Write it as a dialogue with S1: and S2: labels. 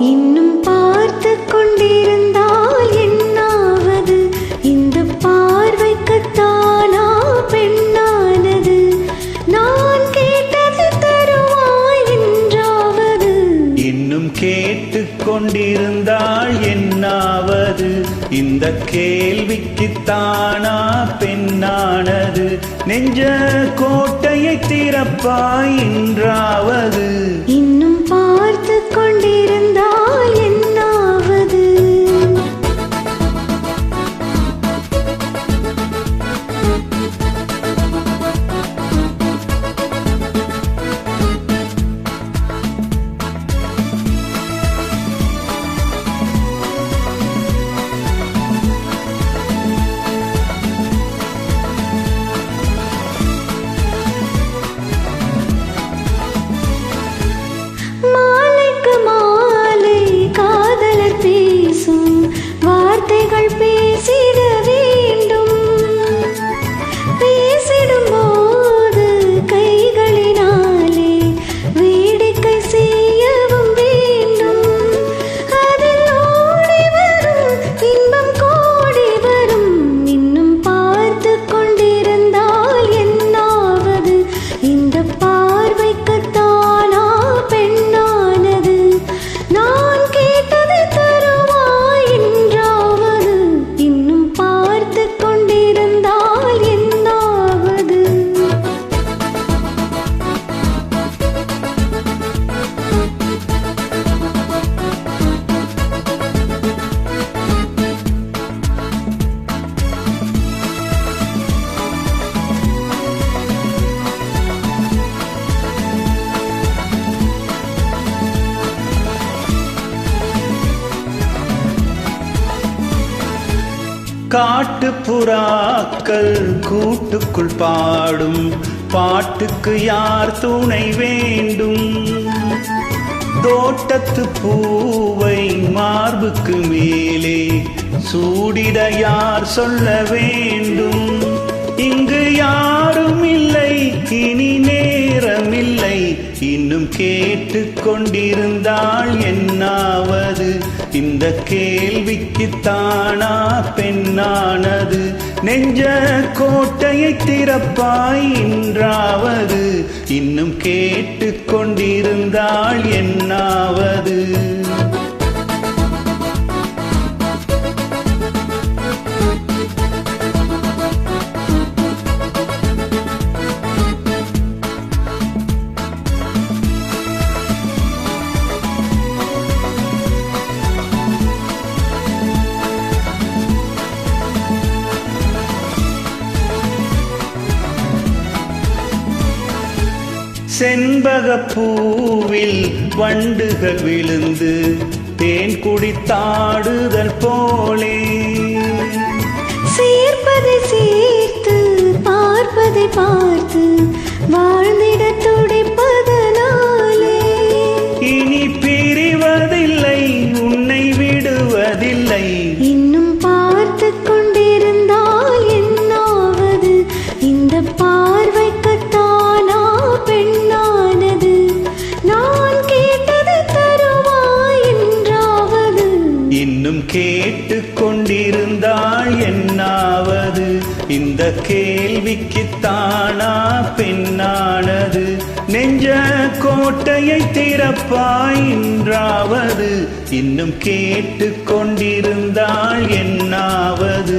S1: இன்னும் பார்த்து கொண்டிருந்தால் என்னாவது? இந்த பார்வைக்குத்தானா பெண்ணானது? நான் கேட்டது தருவாய் என்றாவது?
S2: இன்னும் கேட்டு கொண்டிருந்தால் என்னாவது? இந்த கேள்விக்குத்தானா பெண்ணானது? நெஞ்ச கோட்டையை திறப்பாய் என்றாவது?
S1: இன்னும் பார்த்து கொண்டிருந்தால் என்னாவது? மாலைக்கு மாலை காதலர் பேசும் வார்த்தைகள் பேசிட வேண்டும். பேசிடும் போது கைகளினாலே வேடிக்கை செய்யவும் வேண்டும். அதில் ஓடி வரும் இன்பம் கோடி வரும். இன்னும் பார்த்து கொண்டிருந்தால் என்னாவது? இந்த பார்வைக்குத்தானா பெண்ணானது? நான் கேட்டது தருவாய் என்றாவது? இன்னும் பார்த்து கொண்டிருந்தால் என்னாவது?
S2: காட்டுப்புறாக்கள் கூட்டுக்குள் பாடும் பாட்டுக்கு யார் துணை வேண்டும்? தோட்டத்து பூவை மார்புக்கு மேலே சூடிட யார் சொல்ல வேண்டும்? இங்கு யாரும் இல்லை, இனி நேரமில்லை. இன்னும் கேட்டு கொண்டிருந்தால் என்னாவது? இந்த கேள்விக்குத்தானா பெண்ணானது? நெஞ்ச கோட்டையை திறப்பாய் என்றாவது? இன்னும் கேட்டு கொண்டிருந்தால் என்னாவது? செண்பகப்பூவில் வண்டுகள் விழுந்து தேன் குடித்தாடுதல் போலே,
S1: சேர்ப்பதை சேர்த்து பார்ப்பதை பார்த்து வாழ்ந்திட துடிப்பதனாலே
S2: இனி பிரிவதில்லை, உன்னை விடுவதில்லை.
S1: இன்னும் பார்த்து கொண்டிருந்தால் என்னாவது? இந்த பார்வைக்குத்தானா பெண்ணானது? நான் கேட்டது தருவாய் என்றாவது?
S2: இன்னும் கேட்டு கொண்டிருந்தால் என்னாவது? இந்த கேள்விக்குத்தானா பெண்ணானது? நெஞ்ச கோட்டையை திறப்பாய் என்றாவது? இன்னும் கேட்டு கொண்டிருந்தால் என்னாவது?